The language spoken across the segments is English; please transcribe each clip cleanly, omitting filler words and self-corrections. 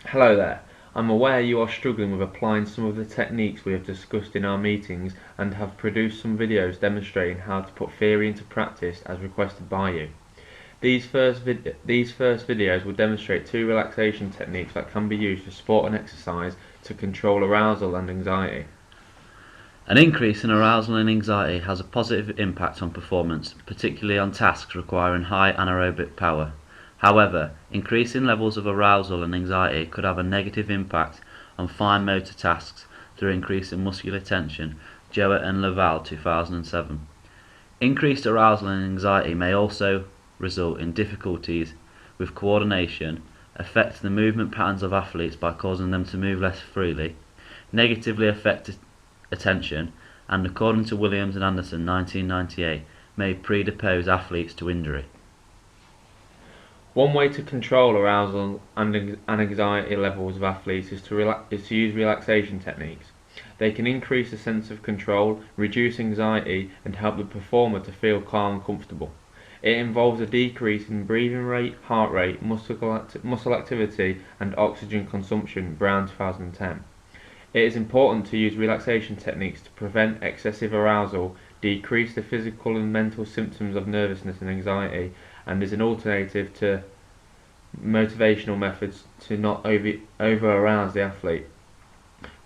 Hello there. I'm aware you are struggling with applying some of the techniques we have discussed in our meetings and have produced some videos demonstrating how to put theory into practice as requested by you. These first videos will demonstrate two relaxation techniques that can be used for sport and exercise to control arousal and anxiety. An increase in arousal and anxiety has a positive impact on performance, particularly on tasks requiring high anaerobic power. However, increasing levels of arousal and anxiety could have a negative impact on fine motor tasks through increasing muscular tension. Jowett and Laval 2007. Increased arousal and anxiety may also result in difficulties with coordination, affect the movement patterns of athletes by causing them to move less freely, negatively affect attention, and according to Williams and Anderson 1998, may predispose athletes to injury. One way to control arousal and anxiety levels of athletes is to use relaxation techniques. They can increase a sense of control, reduce anxiety, and help the performer to feel calm and comfortable. It involves a decrease in breathing rate, heart rate, muscle activity, and oxygen consumption. Brown 2010. It is important to use relaxation techniques to prevent excessive arousal, decrease the physical and mental symptoms of nervousness and anxiety, and is an alternative to motivational methods to not over-arouse the athlete.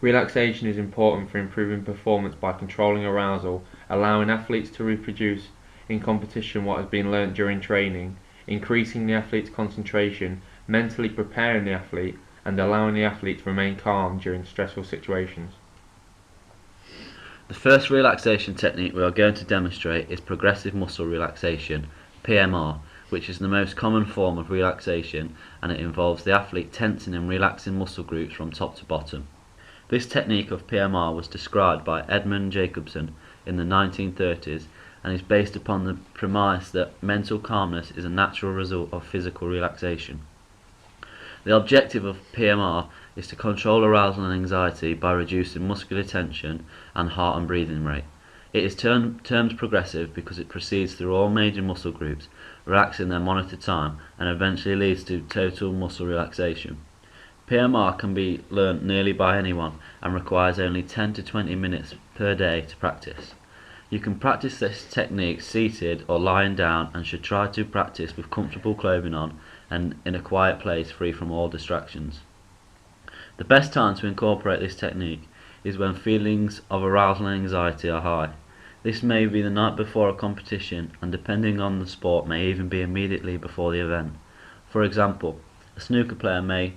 Relaxation is important for improving performance by controlling arousal, allowing athletes to reproduce in competition what has been learnt during training, increasing the athlete's concentration, mentally preparing the athlete, and allowing the athlete to remain calm during stressful situations. The first relaxation technique we are going to demonstrate is progressive muscle relaxation, PMR, which is the most common form of relaxation, and it involves the athlete tensing and relaxing muscle groups from top to bottom. This technique of PMR was described by Edmund Jacobson in the 1930s and is based upon the premise that mental calmness is a natural result of physical relaxation. The objective of PMR is to control arousal and anxiety by reducing muscular tension and heart and breathing rate. It is termed progressive because it proceeds through all major muscle groups, relaxing them one at a time, and eventually leads to total muscle relaxation. PMR can be learnt nearly by anyone and requires only 10 to 20 minutes per day to practice. You can practice this technique seated or lying down and should try to practice with comfortable clothing on and in a quiet place free from all distractions. The best time to incorporate this technique is when feelings of arousal and anxiety are high. This may be the night before a competition, and depending on the sport may even be immediately before the event. For example, a snooker player may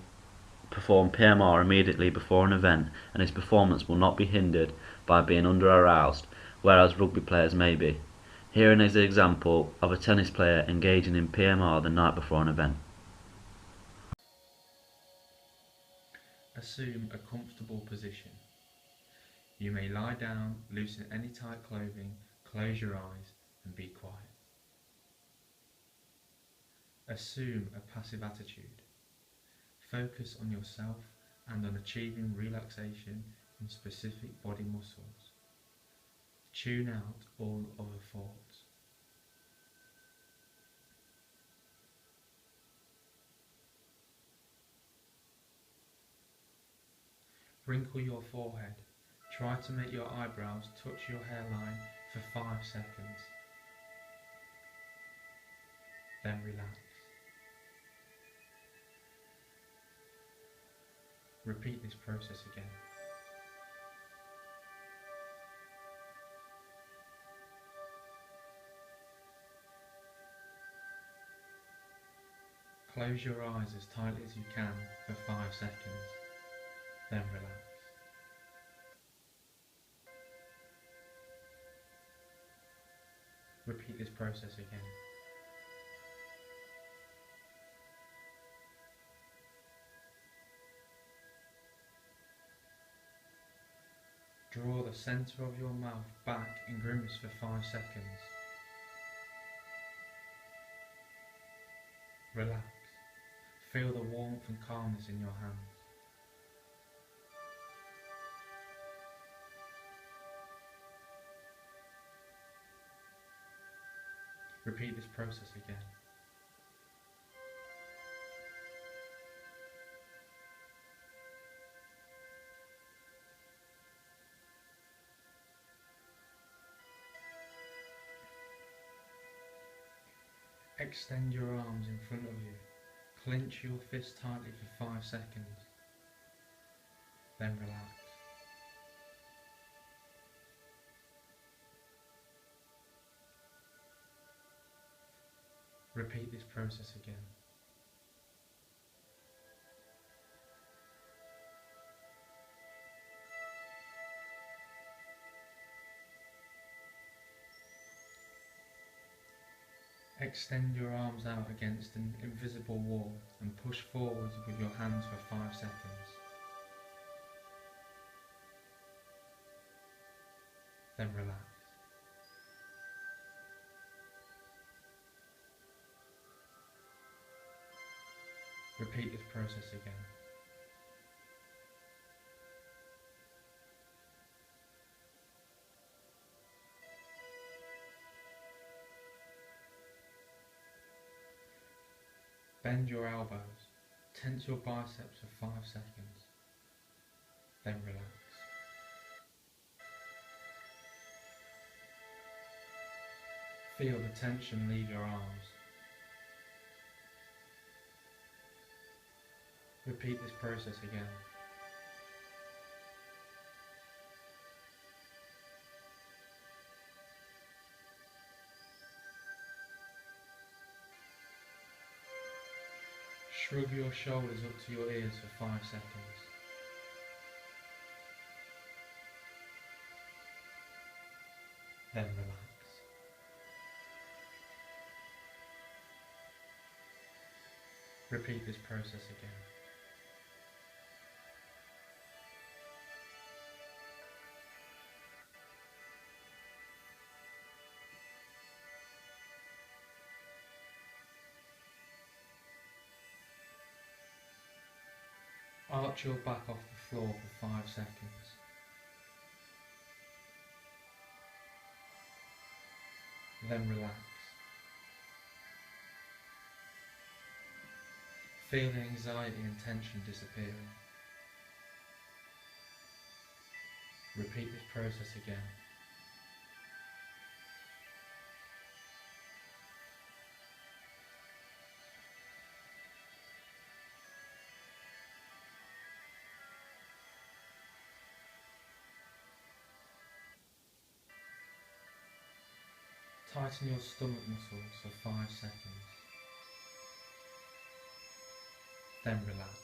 perform PMR immediately before an event and his performance will not be hindered by being under-aroused, whereas rugby players may be. Here is an example of a tennis player engaging in PMR the night before an event. Assume a comfortable position. You may lie down, loosen any tight clothing, close your eyes and be quiet. Assume a passive attitude. Focus on yourself and on achieving relaxation in specific body muscles. Tune out all other thoughts. Wrinkle your forehead. Try to make your eyebrows touch your hairline for 5 seconds. Then relax. Repeat this process again. Close your eyes as tightly as you can for 5 seconds. Then relax. Repeat this process again. Draw the centre of your mouth back and grimace for 5 seconds. Relax. Feel the warmth and calmness in your hands. Repeat this process again. Extend your arms in front of you. Clench your fist tightly for 5 seconds. Then relax. Repeat this process again. Extend your arms out against an invisible wall and push forwards with your hands for 5 seconds. Then relax. Repeat this process again. Bend your elbows. Tense your biceps for 5 seconds. Then relax. Feel the tension leave your arms. Repeat this process again. Shrug your shoulders up to your ears for 5 seconds. Then relax. Repeat this process again. Arch your back off the floor for 5 seconds. Then relax. Feel the anxiety and tension disappearing. Repeat this process again. Tighten your stomach muscles for 5 seconds. Then relax.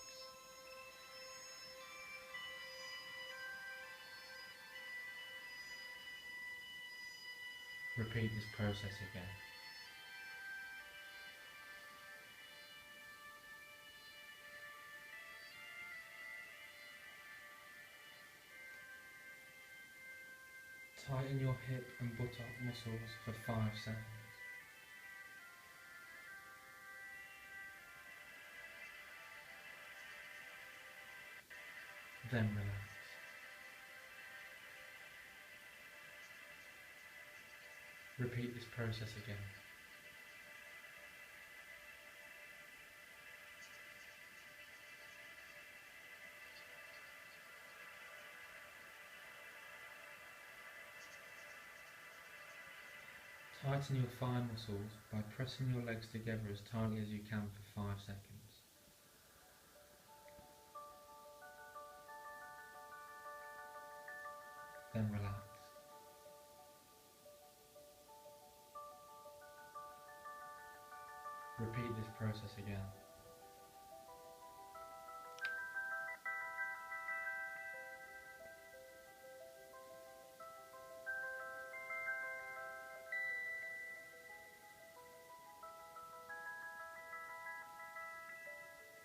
Repeat this process again. Tighten your hip and buttock muscles for 5 seconds. Then relax. Repeat this process again. Tighten your thigh muscles by pressing your legs together as tightly as you can for 5 seconds. Then relax. Repeat this process again.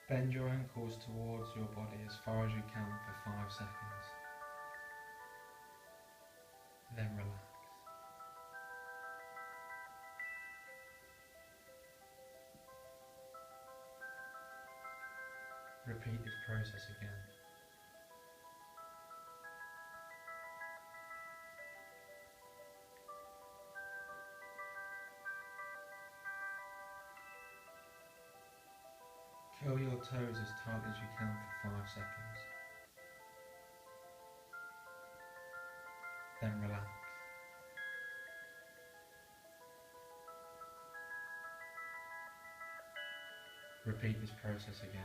Bend your ankles towards your body as far as you can for 5 seconds. Then relax. Repeat this process again. Curl your toes as tight as you can for 5 seconds. Then relax. Repeat this process again.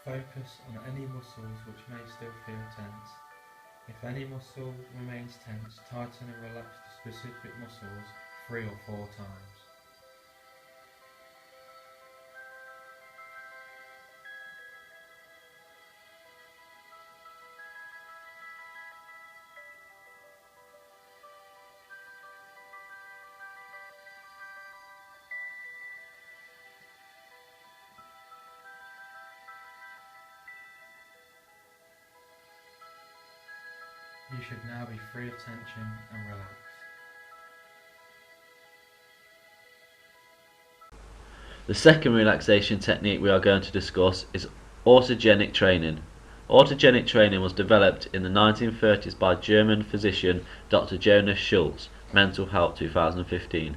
Focus on any muscles which may still feel tense. If any muscle remains tense, tighten and relax the specific muscles 3 or 4 times. You should now be free of tension and relax. The second relaxation technique we are going to discuss is autogenic training. Autogenic training was developed in the 1930s by German physician Dr. Jonas Schultz, Mental Health 2015.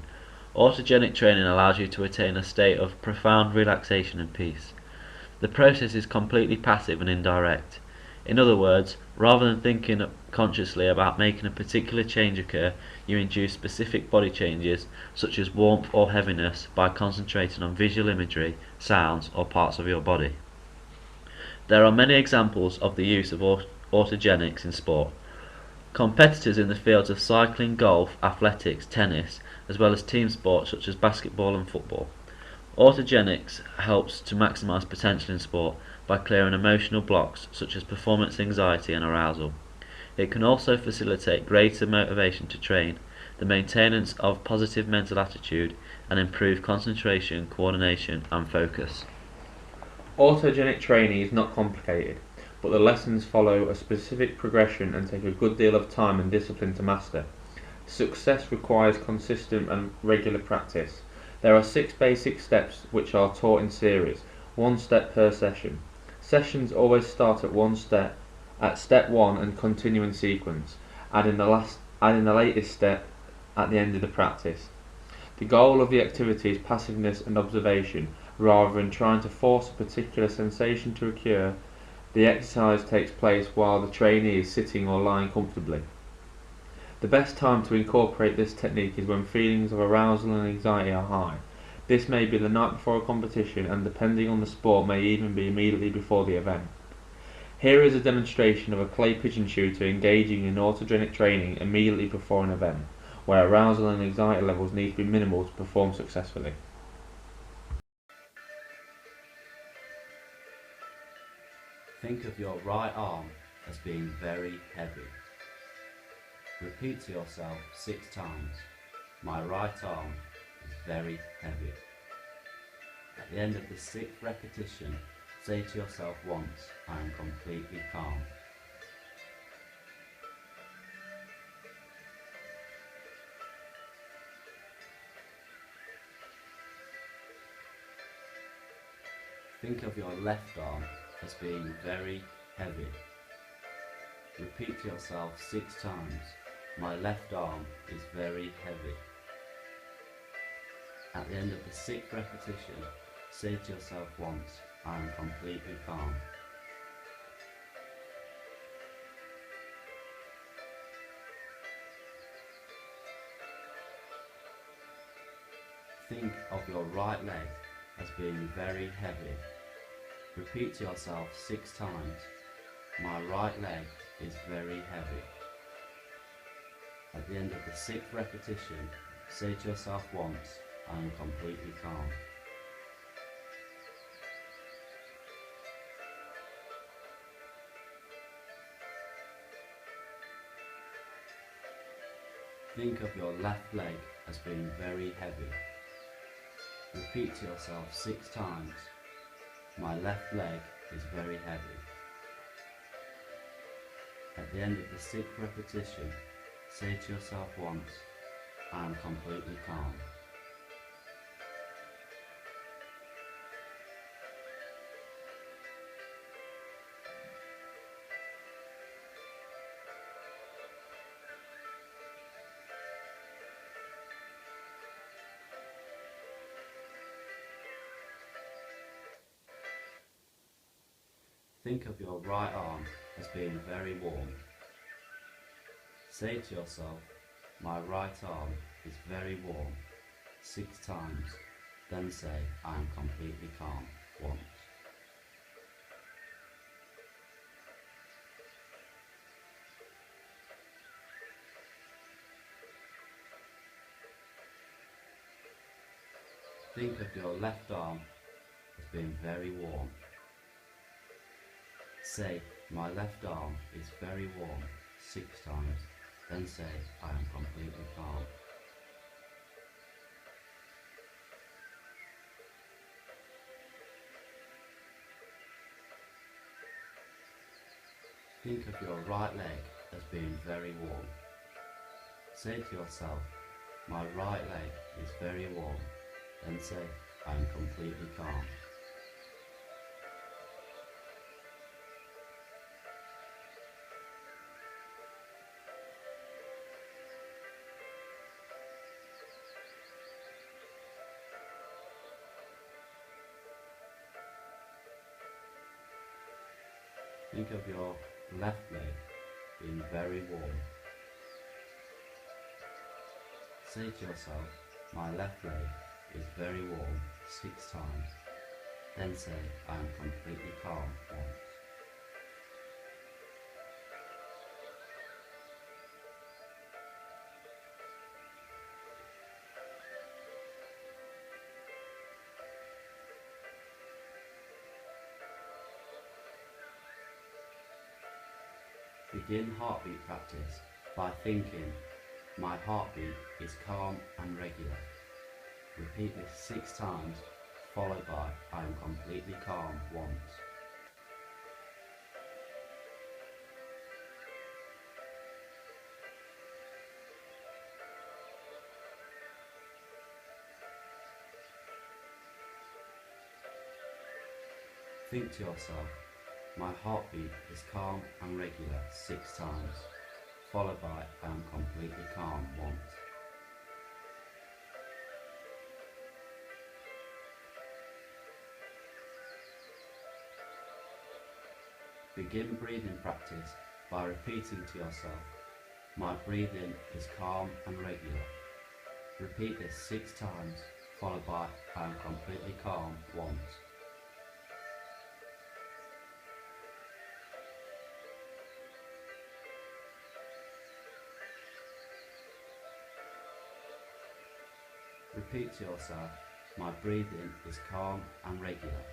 Autogenic training allows you to attain a state of profound relaxation and peace. The process is completely passive and indirect. In other words, rather than thinking consciously about making a particular change occur, you induce specific body changes such as warmth or heaviness by concentrating on visual imagery, sounds, or parts of your body. There are many examples of the use of autogenics in sport. Competitors in the fields of cycling, golf, athletics, tennis, as well as team sports such as basketball and football. Autogenics helps to maximize potential in sport by clearing emotional blocks such as performance anxiety and arousal. It can also facilitate greater motivation to train, the maintenance of positive mental attitude, and improve concentration, coordination, and focus. Autogenic training is not complicated, but the lessons follow a specific progression and take a good deal of time and discipline to master. Success requires consistent and regular practice. There are 6 basic steps which are taught in series, 1 step per session. Sessions always start at step 1 and continue in sequence, adding the latest step at the end of the practice. The goal of the activity is passiveness and observation, rather than trying to force a particular sensation to occur. The exercise takes place while the trainee is sitting or lying comfortably. The best time to incorporate this technique is when feelings of arousal and anxiety are high. This may be the night before a competition, and depending on the sport may even be immediately before the event. Here is a demonstration of a clay pigeon shooter engaging in autogenic training immediately before an event, where arousal and anxiety levels need to be minimal to perform successfully. Think of your right arm as being very heavy. Repeat to yourself 6 times, my right arm is very heavy. At the end of the 6th repetition, say to yourself once, I am completely calm. Think of your left arm as being very heavy. Repeat to yourself 6 times, my left arm is very heavy. At the end of the 6th repetition, say to yourself once, I am completely calm. Think of your right leg as being very heavy. Repeat to yourself 6 times, my right leg is very heavy. At the end of the 6th repetition, say to yourself once, I am completely calm. Think of your left leg as being very heavy. Repeat to yourself 6 times, my left leg is very heavy. At the end of the 6th repetition, say to yourself once, I am completely calm. Think of your right arm as being very warm. Say to yourself, my right arm is very warm, 6 times. Then say, I am completely calm, once. Think of your left arm as being very warm. Say, my left arm is very warm, 6 times. Then say, I am completely calm. Think of your right leg as being very warm. Say to yourself, my right leg is very warm. Then say, I am completely calm. Think of your left leg being very warm. Say to yourself, my left leg is very warm, 6 times. Then say, I am completely calm, once. Begin heartbeat practice by thinking, my heartbeat is calm and regular. Repeat this 6 times, followed by, I am completely calm, once. Think to yourself, my heartbeat is calm and regular 6 times, followed by, I am completely calm, once. Begin breathing practice by repeating to yourself, my breathing is calm and regular. Repeat this 6 times, followed by, I am completely calm, once. Repeat to yourself, my breathing is calm and regular.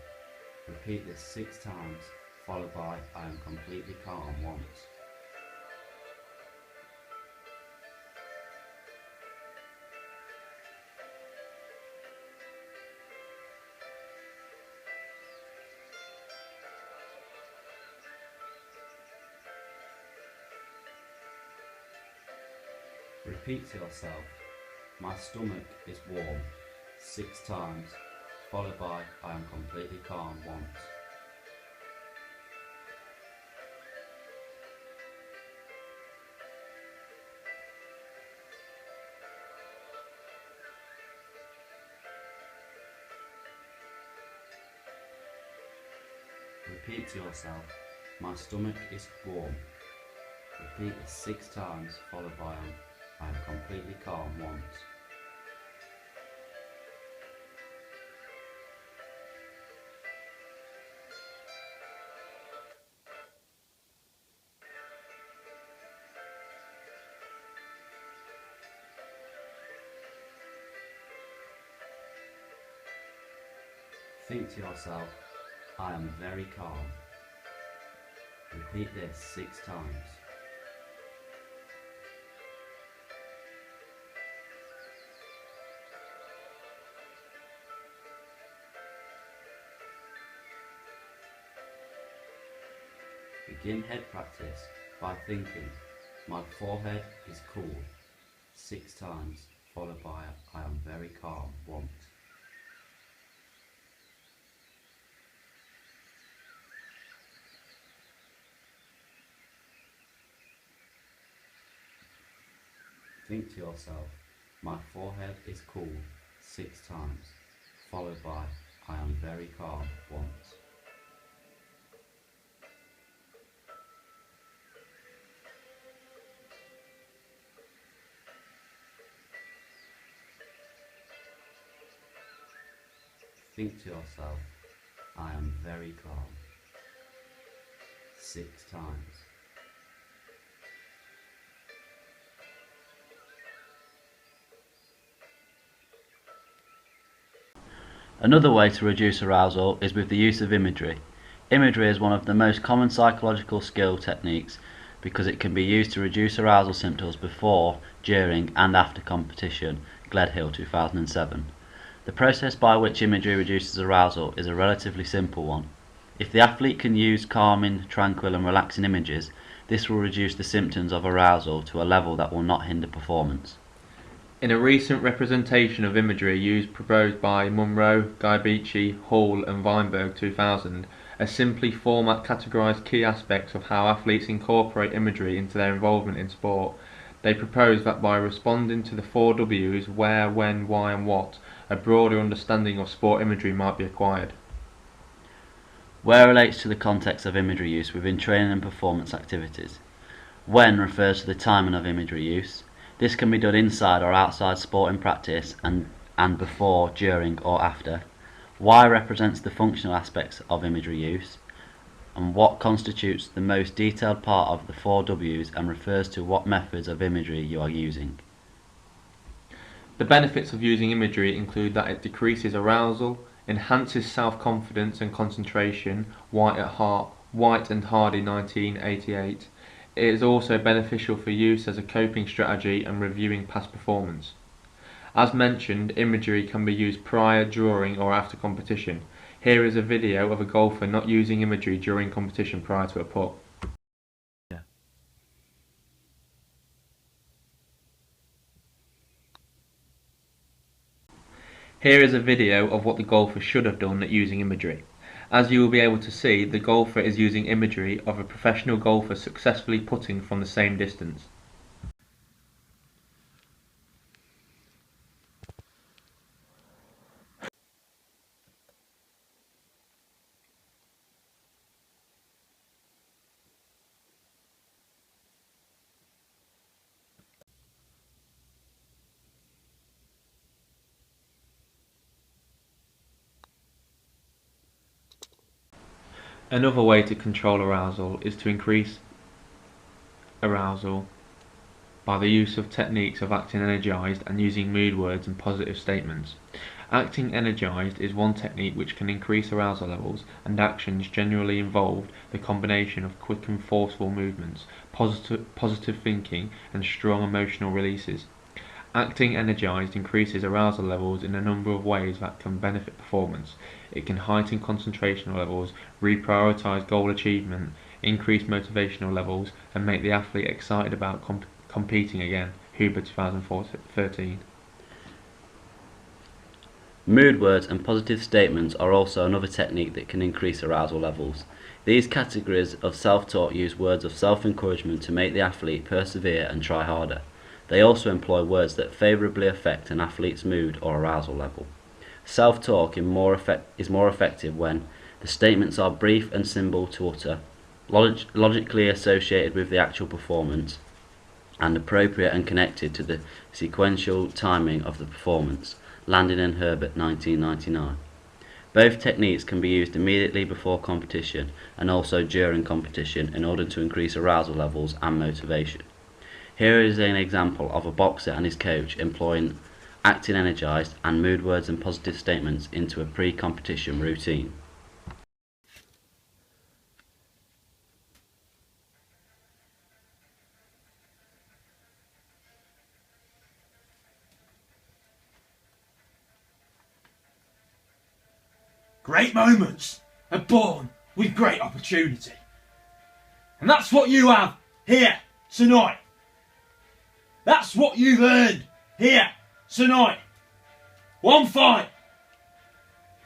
Repeat this 6 times, followed by, I am completely calm, once. Repeat to yourself, my stomach is warm, 6 times, followed by, I am completely calm, once. Repeat to yourself, my stomach is warm. Repeat this 6 times, followed by, I am completely calm, once. Think to yourself, I am very calm. Repeat this 6 times. Begin head practice by thinking, my forehead is cool, 6 times, followed by, I am very calm, once. Think to yourself, my forehead is cool, 6 times, followed by, I am very calm, once. Think to yourself, I am very calm. 6 times. Another way to reduce arousal is with the use of imagery. Imagery is one of the most common psychological skill techniques because it can be used to reduce arousal symptoms before, during and after competition. Gledhill 2007. The process by which imagery reduces arousal is a relatively simple one. If the athlete can use calming, tranquil and relaxing images, this will reduce the symptoms of arousal to a level that will not hinder performance. In a recent representation of imagery proposed by Munro, Gaibici, Hall and Weinberg 2000, a simply format categorised key aspects of how athletes incorporate imagery into their involvement in sport. They propose that by responding to the 4 W's, where, when, why and what, a broader understanding of sport imagery might be acquired. Where relates to the context of imagery use within training and performance activities. When refers to the timing of imagery use. This can be done inside or outside sporting practice and before, during or after. Why represents the functional aspects of imagery use, and what constitutes the most detailed part of the 4 W's and refers to what methods of imagery you are using. The benefits of using imagery include that it decreases arousal, enhances self-confidence and concentration, White and Hardy 1988. It is also beneficial for use as a coping strategy and reviewing past performance. As mentioned, imagery can be used prior, during or after competition. Here is a video of a golfer not using imagery during competition prior to a putt. Here is a video of what the golfer should have done at using imagery. As you will be able to see, the golfer is using imagery of a professional golfer successfully putting from the same distance. Another way to control arousal is to increase arousal by the use of techniques of acting energized and using mood words and positive statements. Acting energized is one technique which can increase arousal levels, and actions generally involve the combination of quick and forceful movements, positive thinking and strong emotional releases. Acting energized increases arousal levels in a number of ways that can benefit performance. It can heighten concentration levels, reprioritize goal achievement, increase motivational levels, and make the athlete excited about competing again. Huber 2013. Mood words and positive statements are also another technique that can increase arousal levels. These categories of self-talk use words of self-encouragement to make the athlete persevere and try harder. They also employ words that favourably affect an athlete's mood or arousal level. Self-talk is more effective when the statements are brief and simple to utter, logically associated with the actual performance, and appropriate and connected to the sequential timing of the performance. Landon and Herbert 1999. Both techniques can be used immediately before competition and also during competition in order to increase arousal levels and motivation. Here is an example of a boxer and his coach employing acting energized and mood words and positive statements into a pre-competition routine. Great moments are born with great opportunity. And that's what you have here tonight. That's what you've earned here tonight. One fight.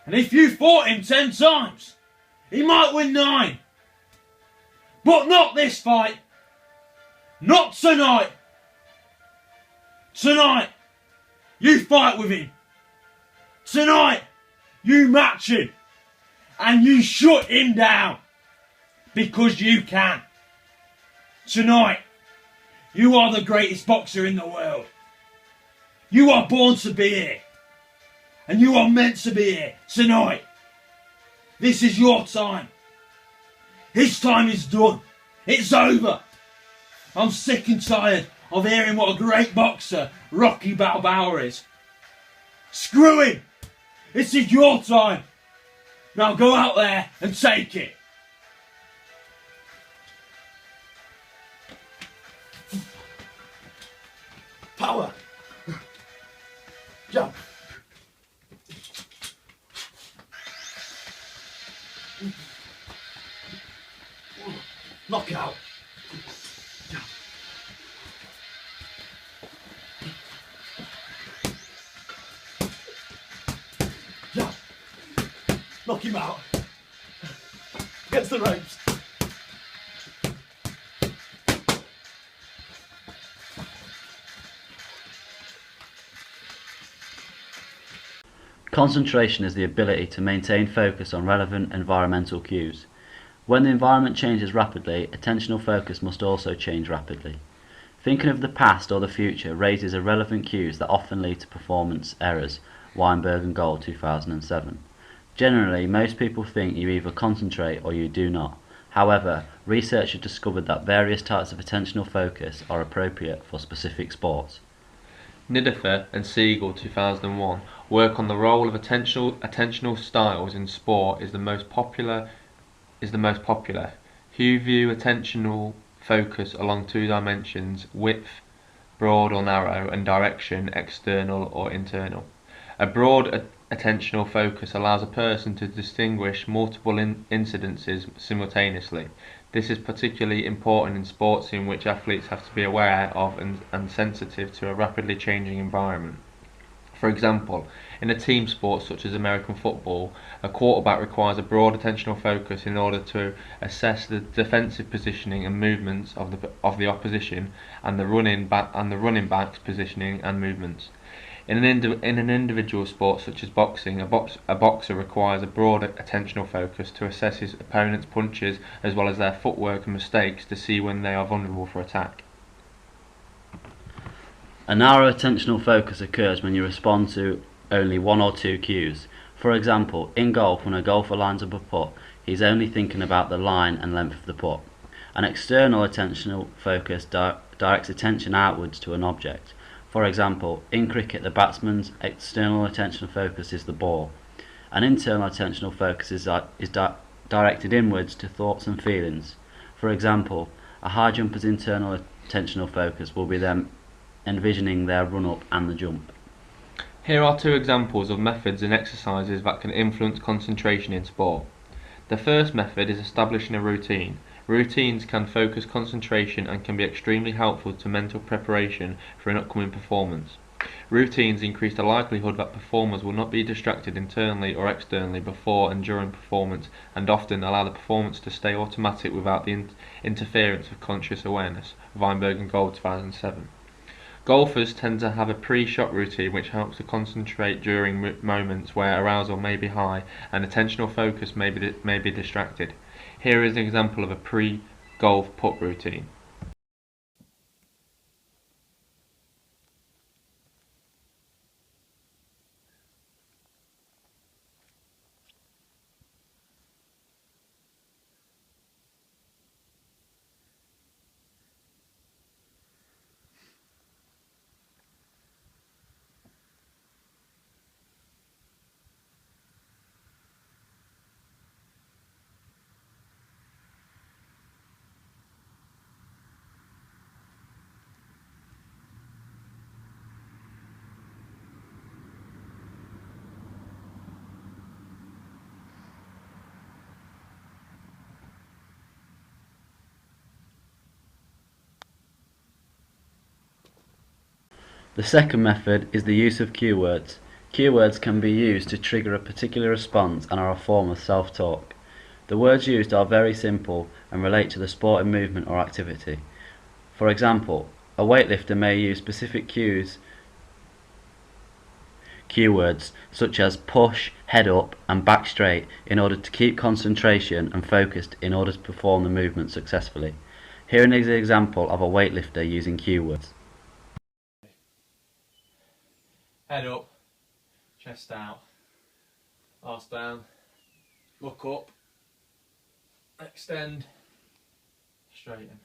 And if you fought him 10 times, he might win 9. But not this fight. Not tonight. Tonight, you fight with him. Tonight, you match him. And you shut him down. Because you can. Tonight, you are the greatest boxer in the world. You are born to be here. and you are meant to be here tonight. This is your time. His time is done. It's over. I'm sick and tired of hearing what a great boxer Rocky Balboa is. Screw him. This is your time. Now go out there and take it. Power. Jump. Knockout. Jump. Jump. Knock him out. Against the ropes. Concentration is the ability to maintain focus on relevant environmental cues. When the environment changes rapidly, attentional focus must also change rapidly. Thinking of the past or the future raises irrelevant cues that often lead to performance errors. Weinberg and Gold, 2007. Generally, most people think you either concentrate or you do not. However, research has discovered that various types of attentional focus are appropriate for specific sports. Nidifer and Siegel, 2001, work on the role of attentional styles in sport is the most popular. Who view attentional focus along two dimensions: width, broad or narrow, and direction, external or internal. A broad attentional focus allows a person to distinguish multiple incidences simultaneously. This is particularly important in sports in which athletes have to be aware of and sensitive to a rapidly changing environment. For example, in a team sport such as American football, a quarterback requires a broad attentional focus in order to assess the defensive positioning and movements of the opposition and the running back's positioning and movements. In an individual sport such as boxing, a boxer requires a broad attentional focus to assess his opponent's punches as well as their footwork and mistakes to see when they are vulnerable for attack. A narrow attentional focus occurs when you respond to only one or two cues. For example, in golf, when a golfer lines up a putt, he's only thinking about the line and length of the putt. An external attentional focus directs attention outwards to an object. For example, in cricket, the batsman's external attentional focus is the ball. An internal attentional focus is directed inwards to thoughts and feelings. For example, a high jumper's internal attentional focus will be them envisioning their run-up and the jump. Here are two examples of methods and exercises that can influence concentration in sport. The first method is establishing a routine. Routines can focus concentration and can be extremely helpful to mental preparation for an upcoming performance. Routines increase the likelihood that performers will not be distracted internally or externally before and during performance, and often allow the performance to stay automatic without the interference of conscious awareness. Weinberg and Gold, 2007. Golfers tend to have a pre-shot routine which helps to concentrate during moments where arousal may be high and attentional focus may be distracted. Here is an example of a pre-golf putt routine. The second method is the use of cue words. Cue words can be used to trigger a particular response and are a form of self-talk. The words used are very simple and relate to the sporting movement or activity. For example, a weightlifter may use specific cue words such as push, head up and back straight in order to keep concentration and focused in order to perform the movement successfully. Here is an example of a weightlifter using cue words. Head up, chest out, arse down, look up, extend, straighten.